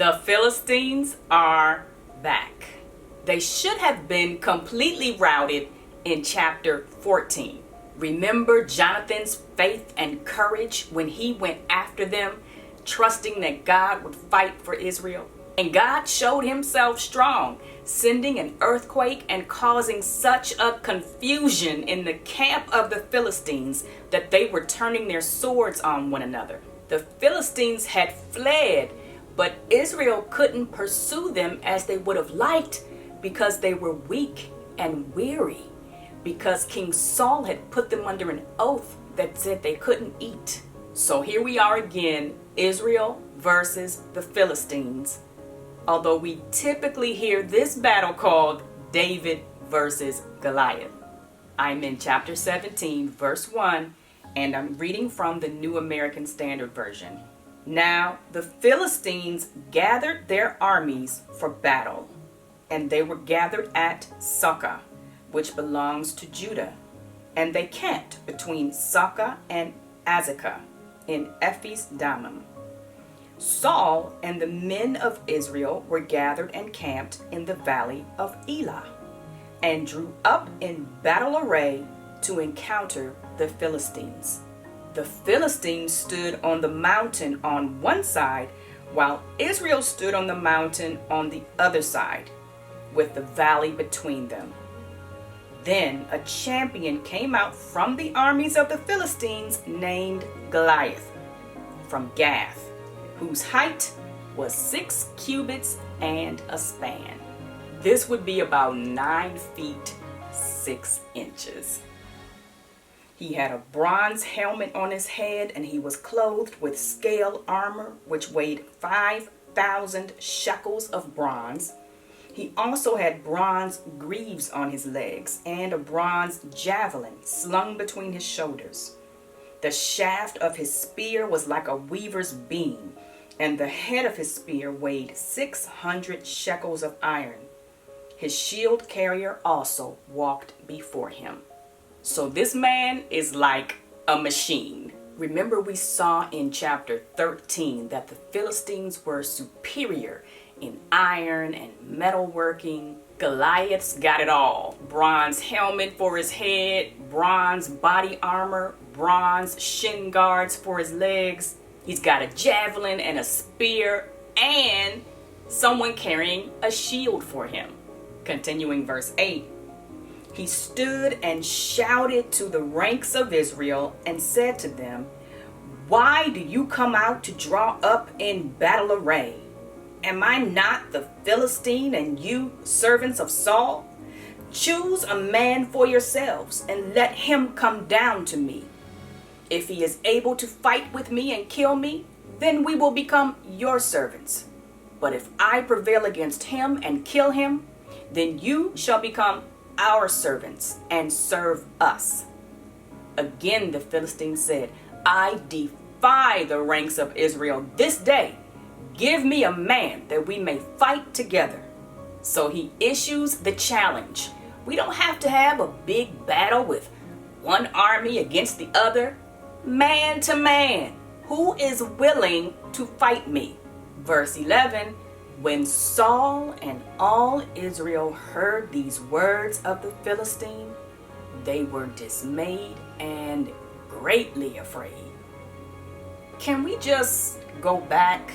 The Philistines are back. They should have been completely routed in chapter 14. Remember Jonathan's faith and courage when he went after them, trusting that God would fight for Israel? And God showed himself strong, sending an earthquake and causing such a confusion in the camp of the Philistines that they were turning their swords on one another. The Philistines had fled, but Israel couldn't pursue them as they would have liked because they were weak and weary, because King Saul had put them under an oath that said they couldn't eat. So here we are again, Israel versus the Philistines. Although we typically hear this battle called David versus Goliath. I'm in chapter 17, verse 1, and I'm reading from the New American Standard Version. Now the Philistines gathered their armies for battle, and they were gathered at Socoh, which belongs to Judah, and they camped between Socoh and Azekah in Ephes Dammim. Saul and the men of Israel were gathered and camped in the valley of Elah, and drew up in battle array to encounter the Philistines. The Philistines stood on the mountain on one side, while Israel stood on the mountain on the other side, with the valley between them. Then a champion came out from the armies of the Philistines named Goliath, from Gath, whose height was 6 cubits and a span. This would be about 9 feet 6 inches. He had a bronze helmet on his head, and he was clothed with scale armor, which weighed 5,000 shekels of bronze. He also had bronze greaves on his legs and a bronze javelin slung between his shoulders. The shaft of his spear was like a weaver's beam, and the head of his spear weighed 600 shekels of iron. His shield carrier also walked before him. So this man is like a machine. Remember, we saw in chapter 13 that the Philistines were superior in iron and metalworking. Goliath's got it all. Bronze helmet for his head, bronze body armor, bronze shin guards for his legs. He's got a javelin and a spear, and someone carrying a shield for him. Continuing verse 8. He stood and shouted to the ranks of Israel and said to them, "Why do you come out to draw up in battle array? Am I not the Philistine, and you servants of Saul? Choose a man for yourselves and let him come down to me. If he is able to fight with me and kill me, then we will become your servants. But if I prevail against him and kill him, then you shall become our servants and serve us." Again the Philistines said, "I defy the ranks of Israel this day. Give me a man that we may fight together." So he issues the challenge. We don't have to have a big battle with one army against the other. Man to man, who is willing to fight me? Verse 11, when Saul and all Israel heard these words of the Philistine, they were dismayed and greatly afraid. Can we just go back?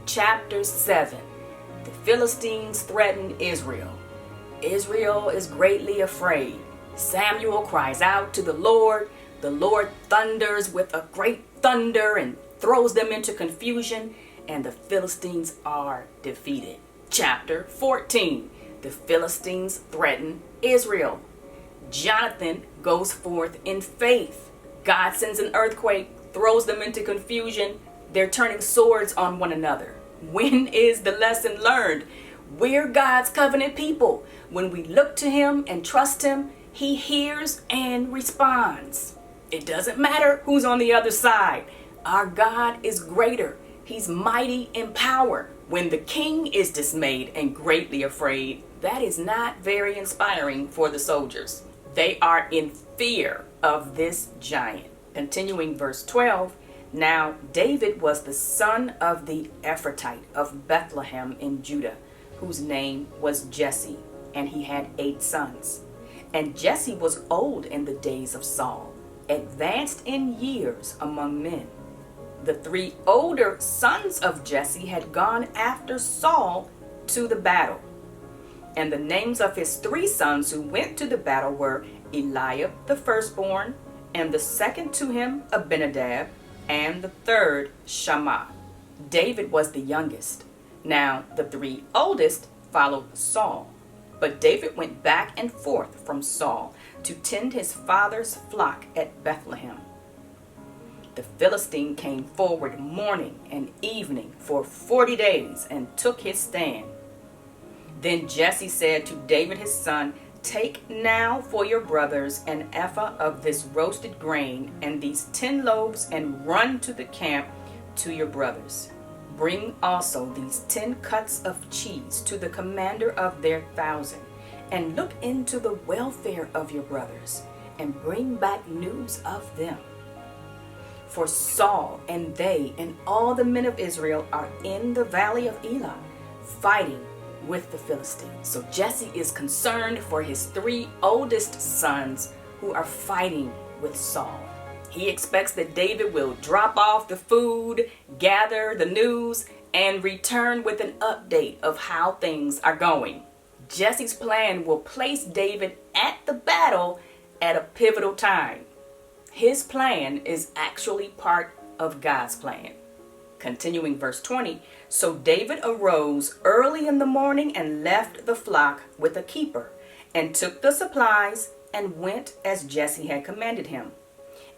Chapter 7, the Philistines threaten Israel. Israel is greatly afraid. Samuel cries out to the Lord. The Lord thunders with a great thunder and throws them into confusion, and the Philistines are defeated. Chapter 14, the Philistines threaten Israel. Jonathan goes forth in faith. God sends an earthquake, throws them into confusion. They're turning swords on one another. When is the lesson learned? We're God's covenant people. When we look to him and trust him, he hears and responds. It doesn't matter who's on the other side. Our God is greater. He's mighty in power. When the king is dismayed and greatly afraid, that is not very inspiring for the soldiers. They are in fear of this giant. Continuing verse 12, Now David was the son of the Ephrathite of Bethlehem in Judah, whose name was Jesse, and he had 8 sons. And Jesse was old in the days of Saul, advanced in years among men. The 3 older sons of Jesse had gone after Saul to the battle. And the names of his 3 sons who went to the battle were Eliab the firstborn, and the second to him Abinadab, and the third Shammah. David was the youngest. Now the 3 oldest followed Saul. But David went back and forth from Saul to tend his father's flock at Bethlehem. The Philistine came forward morning and evening for 40 days and took his stand. Then Jesse said to David his son, "Take now for your brothers an ephah of this roasted grain and these 10 loaves, and run to the camp to your brothers. Bring also these 10 cuts of cheese to the commander of their 1,000, and look into the welfare of your brothers, and bring back news of them. For Saul and they and all the men of Israel are in the valley of Elah, fighting with the Philistines." So Jesse is concerned for his 3 oldest sons who are fighting with Saul. He expects that David will drop off the food, gather the news, and return with an update of how things are going. Jesse's plan will place David at the battle at a pivotal time. His plan is actually part of God's plan. Continuing verse 20, "So David arose early in the morning and left the flock with a keeper, and took the supplies and went as Jesse had commanded him.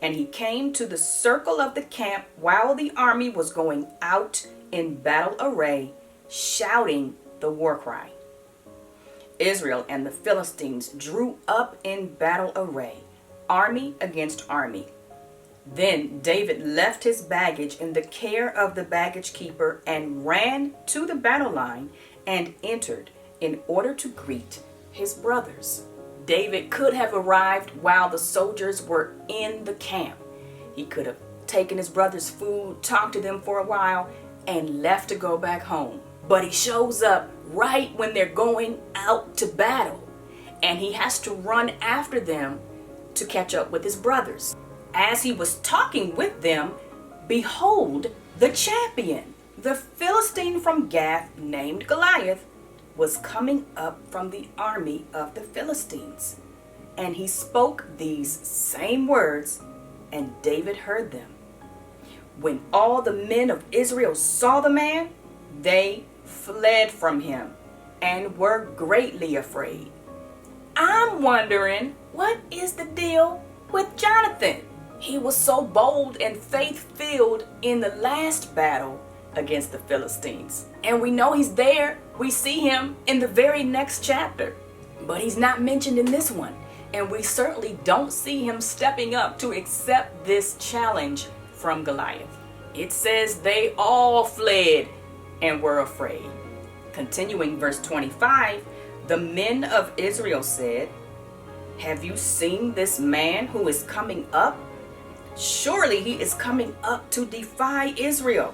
And he came to the circle of the camp while the army was going out in battle array, shouting the war cry. Israel and the Philistines drew up in battle array, army against army. Then David left his baggage in the care of the baggage keeper and ran to the battle line and entered in order to greet his brothers." David could have arrived while the soldiers were in the camp. He could have taken his brothers' food, talked to them for a while, and left to go back home. But he shows up right when they're going out to battle, and he has to run after them to catch up with his brothers. As he was talking with them, behold, the champion, the Philistine from Gath named Goliath, was coming up from the army of the Philistines. And he spoke these same words, and David heard them. When all the men of Israel saw the man, they fled from him and were greatly afraid. I'm wondering, what is the deal with Jonathan? He was so bold and faith-filled in the last battle against the Philistines. And we know he's there. We see him in the very next chapter. But he's not mentioned in this one. And we certainly don't see him stepping up to accept this challenge from Goliath. It says they all fled and were afraid. Continuing verse 25, the men of Israel said, "Have you seen this man who is coming up? Surely he is coming up to defy Israel.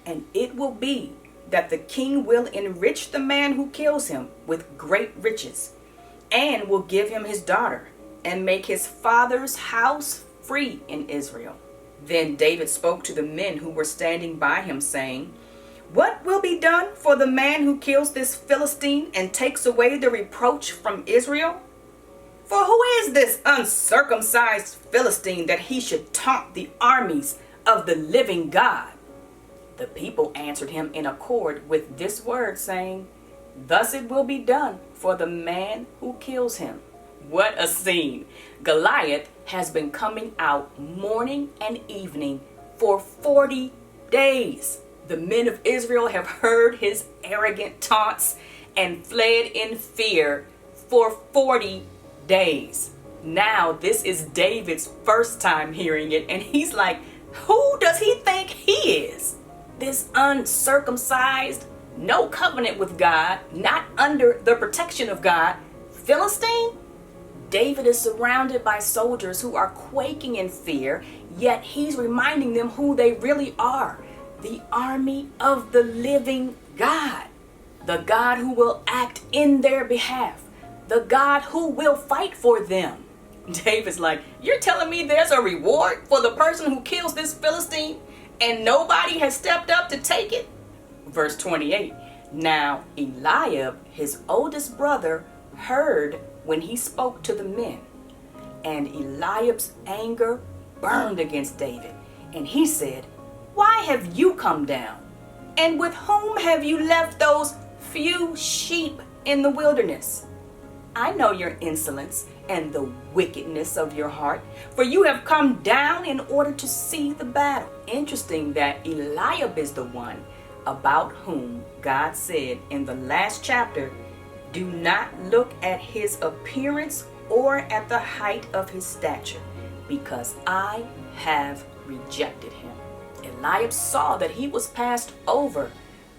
And it will be that the king will enrich the man who kills him with great riches, and will give him his daughter, and make his father's house free in Israel." Then David spoke to the men who were standing by him, saying, "What will be done for the man who kills this Philistine and takes away the reproach from Israel? For who is this uncircumcised Philistine that he should taunt the armies of the living God?" The people answered him in accord with this word, saying, "Thus it will be done for the man who kills him." What a scene! Goliath has been coming out morning and evening for 40 days. The men of Israel have heard his arrogant taunts and fled in fear for 40 days. Now this is David's first time hearing it, and he's like, who does he think he is? This uncircumcised, no covenant with God, not under the protection of God, Philistine? David is surrounded by soldiers who are quaking in fear, Yet he's reminding them who they really are. The army of the living God. The God who will act in their behalf. The God who will fight for them. David's like, you're telling me there's a reward for the person who kills this Philistine and nobody has stepped up to take it? Verse 28. Now Eliab, his oldest brother, heard when he spoke to the men. And Eliab's anger burned against David. And he said, why have you come down? And with whom have you left those few sheep in the wilderness? I know your insolence and the wickedness of your heart, for you have come down in order to see the battle. Interesting that Eliab is the one about whom God said in the last chapter, do not look at his appearance or at the height of his stature, because I have rejected him. Eliab saw that he was passed over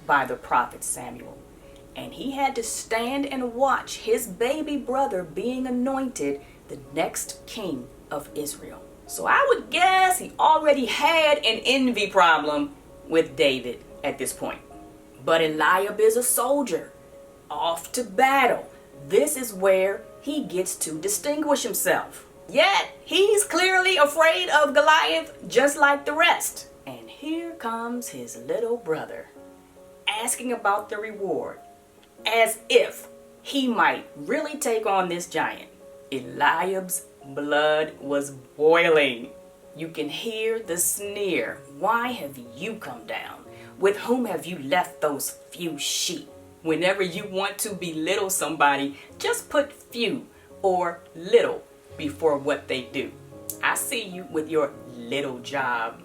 by the prophet Samuel, and he had to stand and watch his baby brother being anointed the next king of Israel. So I would guess he already had an envy problem with David at this point. But Eliab is a soldier, off to battle. This is where he gets to distinguish himself. Yet he's clearly afraid of Goliath just like the rest. And here comes his little brother asking about the reward, as if he might really take on this giant. Eliab's blood was boiling. You can hear the sneer. Why have you come down? With whom have you left those few sheep? Whenever you want to belittle somebody, just put few or little before what they do. I see you with your little job.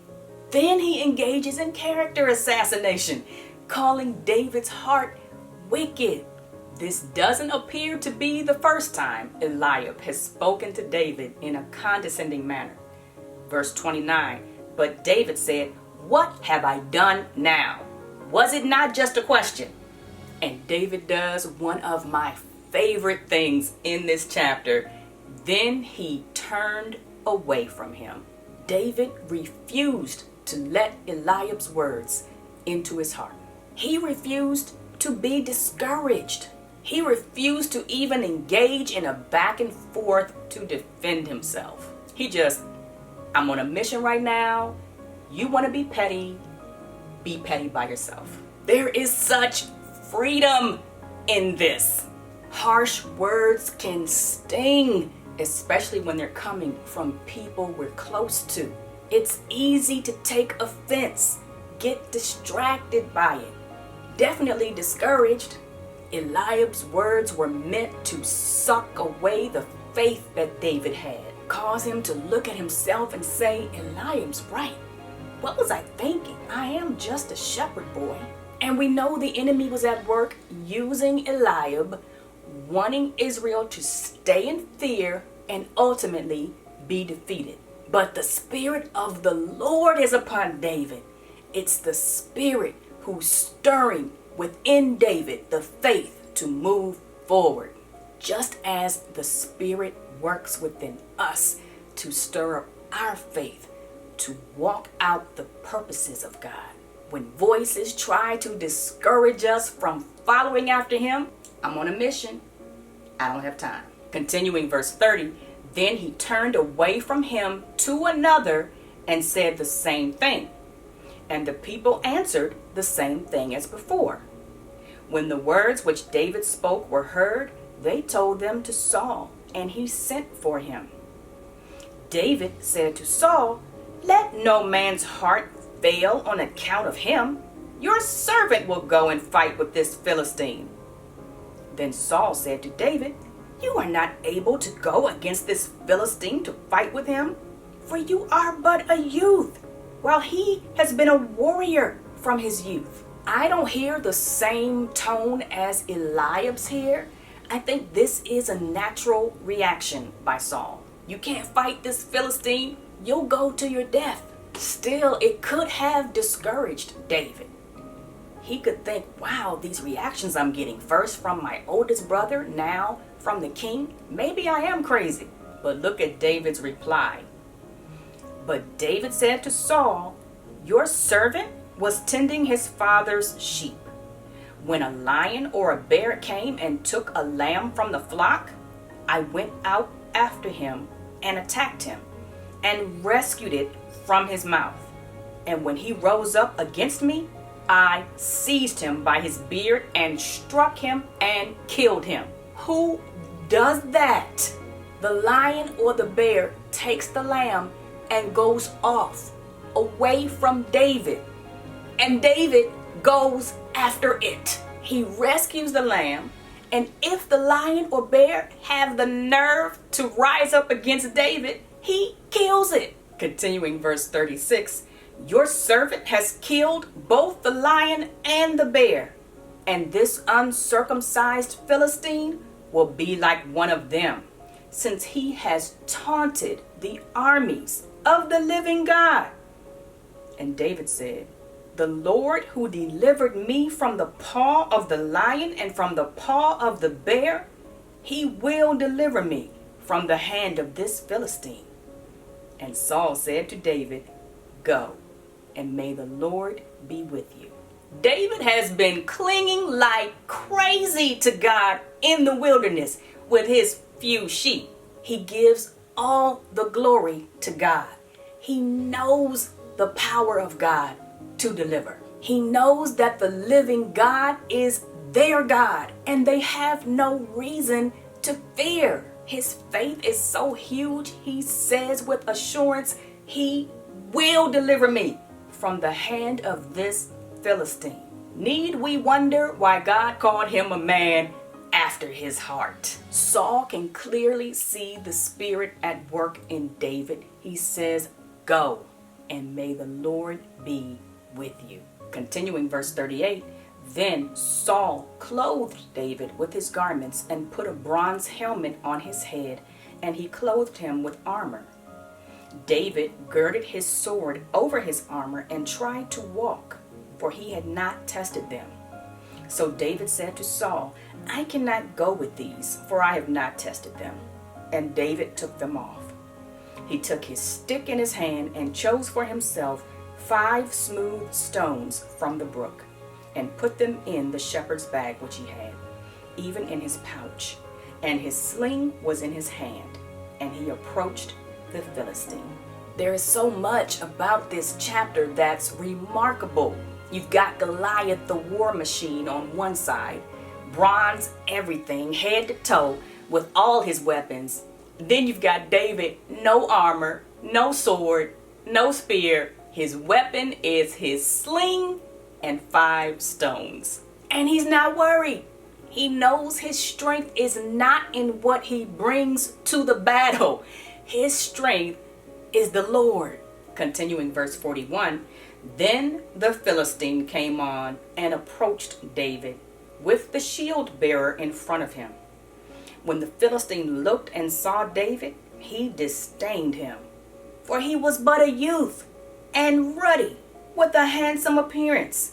Then he engages in character assassination, calling David's heart wicked. This doesn't appear to be the first time Eliab has spoken to David in a condescending manner. Verse 29, but David said, what have I done now? Was it not just a question? And David does one of my favorite things in this chapter. Then he turned away from him. David refused to let Eliab's words into his heart. He refused to be discouraged. He refused to even engage in a back and forth to defend himself. He just, I'm on a mission right now. You want to be petty by yourself. There is such freedom in this. Harsh words can sting, especially when they're coming from people we're close to. It's easy to take offense, get distracted by it, definitely discouraged. Eliab's words were meant to suck away the faith that David had, cause him to look at himself and say, Eliab's right. What was I thinking? I am just a shepherd boy. And we know the enemy was at work using Eliab, wanting Israel to stay in fear and ultimately be defeated. But the Spirit of the Lord is upon David. It's the Spirit who's stirring within David the faith to move forward. Just as the Spirit works within us to stir up our faith to walk out the purposes of God. When voices try to discourage us from following after him, I'm on a mission. I don't have time. Continuing verse 30, then he turned away from him to another and said the same thing. And the people answered the same thing as before. When the words which David spoke were heard, they told them to Saul, and he sent for him. David said to Saul, let no man's heart fail on account of him. Your servant will go and fight with this Philistine. Then Saul said to David, you are not able to go against this Philistine to fight with him, for you are but a youth, while he has been a warrior from his youth. I don't hear the same tone as Eliab's here. I think this is a natural reaction by Saul. You can't fight this Philistine, you'll go to your death. Still, it could have discouraged David. He could think, wow, these reactions I'm getting, first from my oldest brother, now from the king, maybe I am crazy. But look at David's reply. But David said to Saul, "Your servant was tending his father's sheep. When a lion or a bear came and took a lamb from the flock, I went out after him and attacked him and rescued it from his mouth. And when he rose up against me, I seized him by his beard and struck him and killed him." Who does that? The lion or the bear takes the lamb and goes off away from David. And David goes after it. He rescues the lamb. And if the lion or bear have the nerve to rise up against David, he kills it. Continuing verse 36, "Your servant has killed both the lion and the bear, and this uncircumcised Philistine will be like one of them, since he has taunted the armies of the living God." And David said, "The Lord who delivered me from the paw of the lion and from the paw of the bear, he will deliver me from the hand of this Philistine." And Saul said to David, "Go, and may the Lord be with you." David has been clinging like crazy to God in the wilderness with his few sheep. He gives all the glory to God. He knows the power of God to deliver. He knows that the living God is their God, and they have no reason to fear. His faith is so huge, he says with assurance, "He will deliver me from the hand of this Philistine." Need we wonder why God called him a man after his heart? Saul can clearly see the Spirit at work in David. He says, "Go, and may the Lord be with you." Continuing verse 38, "Then Saul clothed David with his garments and put a bronze helmet on his head, and he clothed him with armor. David girded his sword over his armor and tried to walk, for he had not tested them. So David said to Saul, "I cannot go with these, for I have not tested them." And David took them off. He took his stick in his hand and chose for himself 5 smooth stones from the brook, and put them in the shepherd's bag which he had, even in his pouch. And his sling was in his hand, and he approached the Philistine. There is so much about this chapter that's remarkable. You've got Goliath, the war machine, on one side, bronze everything, head to toe, with all his weapons. Then you've got David, no armor, no sword, no spear. His weapon is his sling and 5 stones. And he's not worried. He knows his strength is not in what he brings to the battle. His strength is the Lord. Continuing verse 41, "Then the Philistine came on and approached David with the shield bearer in front of him. When the Philistine looked and saw David, he disdained him, for he was but a youth and ruddy, with a handsome appearance.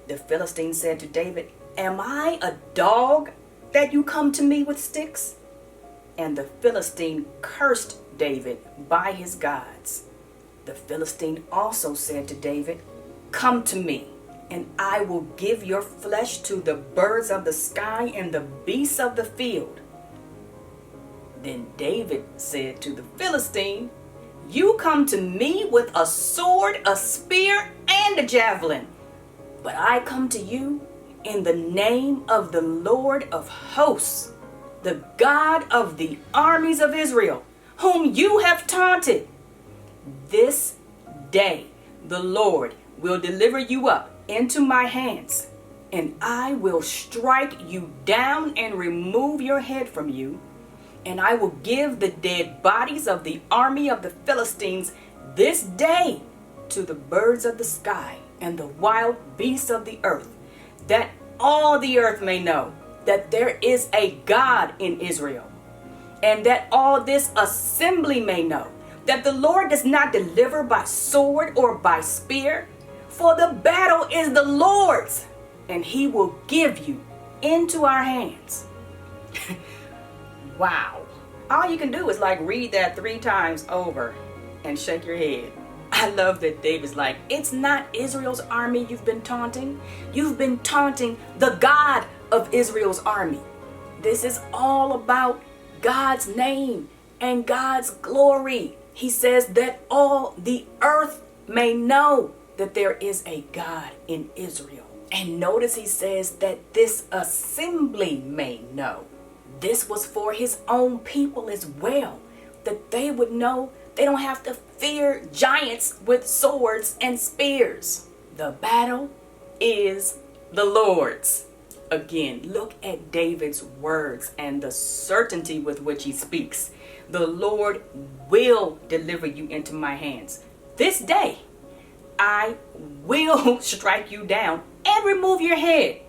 The Philistine said to David, 'Am I a dog that you come to me with sticks?' And the Philistine cursed David by his gods. The Philistine also said to David, 'Come to me, and I will give your flesh to the birds of the sky and the beasts of the field.' Then David said to the Philistine, 'You come to me with a sword, a spear, and a javelin, but I come to you in the name of the Lord of hosts, the God of the armies of Israel, whom you have taunted. This day the Lord will deliver you up into my hands, and I will strike you down and remove your head from you, and I will give the dead bodies of the army of the Philistines this day to the birds of the sky and the wild beasts of the earth, that all the earth may know that there is a God in Israel, and that all this assembly may know that the Lord does not deliver by sword or by spear, for the battle is the Lord's, and he will give you into our hands.'" Wow. All you can do is read that 3 times over and shake your head. I love that David's like, it's not Israel's army you've been taunting. You've been taunting the God of Israel's army. This is all about God's name and God's glory. He says that all the earth may know that there is a God in Israel. And notice he says that this assembly may know. This was for his own people as well, that they would know they don't have to fear giants with swords and spears. The battle is the Lord's. Again, look at David's words and the certainty with which he speaks. The Lord will deliver you into my hands. This day, I will strike you down and remove your head.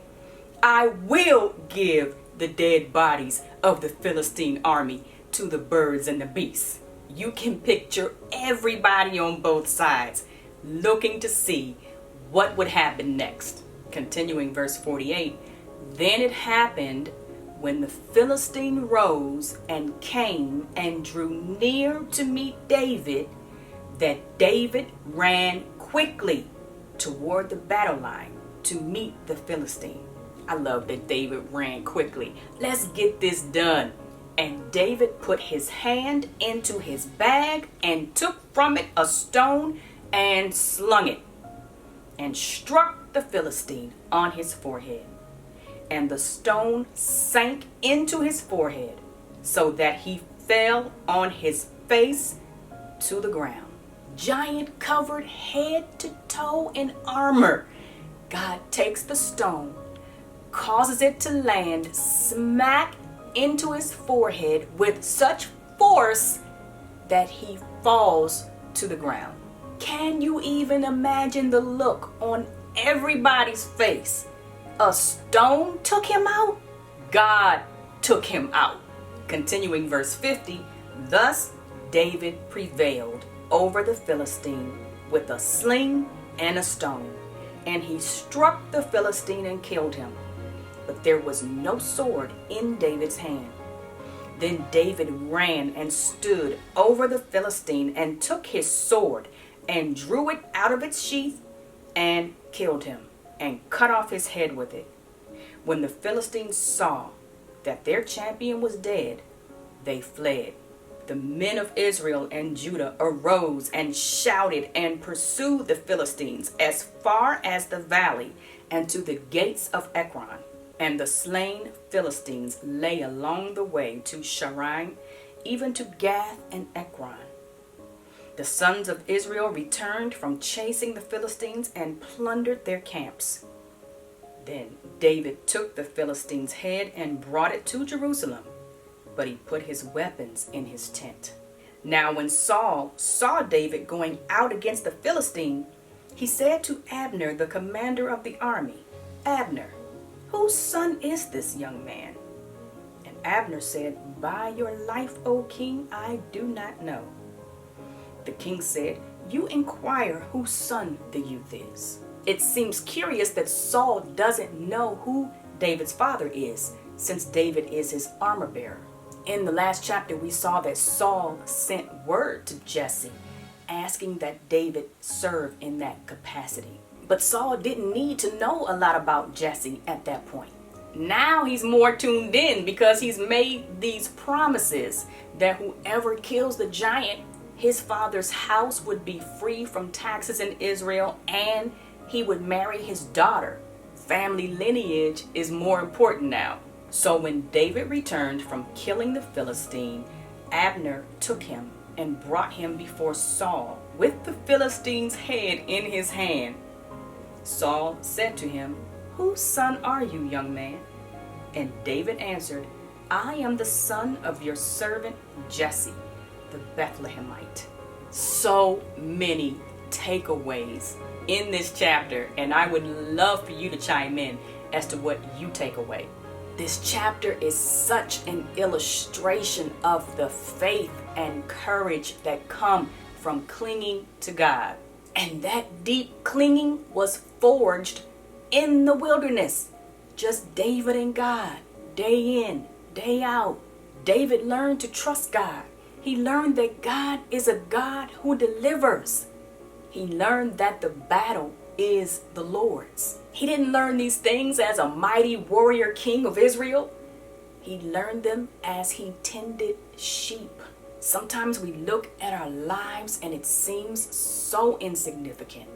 I will give the dead bodies of the Philistine army to the birds and the beasts. You can picture everybody on both sides looking to see what would happen next. Continuing verse 48, then it happened when the Philistine rose and came and drew near to meet David, that David ran quickly toward the battle line to meet the Philistine. I love that David ran quickly. Let's get this done. And David put his hand into his bag and took from it a stone and slung it and struck the Philistine on his forehead. And the stone sank into his forehead so that he fell on his face to the ground. Giant covered head to toe in armor. God takes the stone, causes it to land smack into his forehead with such force that he falls to the ground. Can you even imagine the look on everybody's face? A stone took him out? God took him out. Continuing verse 50, thus David prevailed over the Philistine with a sling and a stone, and he struck the Philistine and killed him. But there was no sword in David's hand. Then David ran and stood over the Philistine and took his sword and drew it out of its sheath and killed him and cut off his head with it. When the Philistines saw that their champion was dead, they fled. The men of Israel and Judah arose and shouted and pursued the Philistines as far as the valley and to the gates of Ekron. And the slain Philistines lay along the way to Shaaraim, even to Gath and Ekron. The sons of Israel returned from chasing the Philistines and plundered their camps. Then David took the Philistines' head and brought it to Jerusalem, but he put his weapons in his tent. Now when Saul saw David going out against the Philistine, he said to Abner, the commander of the army, Abner, whose son is this young man? And Abner said, by your life, O king, I do not know. The king said, you inquire whose son the youth is. It seems curious that Saul doesn't know who David's father is, since David is his armor bearer. In the last chapter, we saw that Saul sent word to Jesse, asking that David serve in that capacity. But Saul didn't need to know a lot about Jesse at that point. Now he's more tuned in because he's made these promises that whoever kills the giant, his father's house would be free from taxes in Israel and he would marry his daughter. Family lineage is more important now. So when David returned from killing the Philistine, Abner took him and brought him before Saul with the Philistine's head in his hand. Saul said to him, whose son are you, young man? And David answered, I am the son of your servant Jesse, the Bethlehemite. So many takeaways in this chapter, and I would love for you to chime in as to what you take away. This chapter is such an illustration of the faith and courage that come from clinging to God. And that deep clinging was forged in the wilderness. Just David and God, day in, day out. David learned to trust God He learned that God is a God who delivers. He learned that the battle is the Lord's. He didn't learn these things as a mighty warrior king of Israel. He learned them as he tended sheep. Sometimes we look at our lives and it seems so insignificant.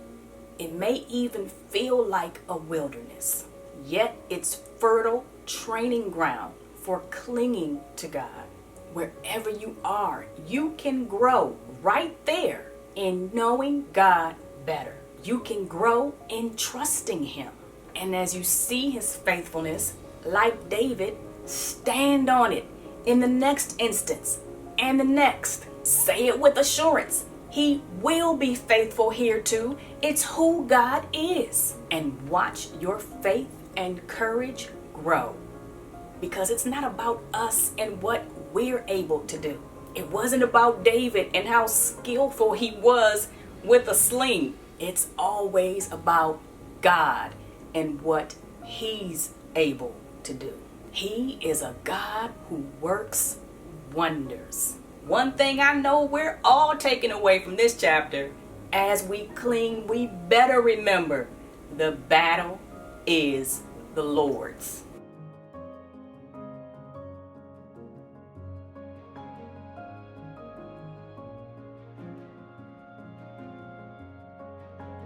It may even feel like a wilderness. Yet it's fertile training ground for clinging to God. Wherever you are, you can grow right there in knowing God better. You can grow in trusting him. And as you see his faithfulness, like David, stand on it in the next instance and the next. Say it with assurance. He will be faithful here too. It's who God is. And watch your faith and courage grow. Because it's not about us and what we're able to do. It wasn't about David and how skillful he was with a sling. It's always about God and what he's able to do. He is a God who works wonders. One thing I know we're all taking away from this chapter, as we cling, we better remember the battle is the Lord's.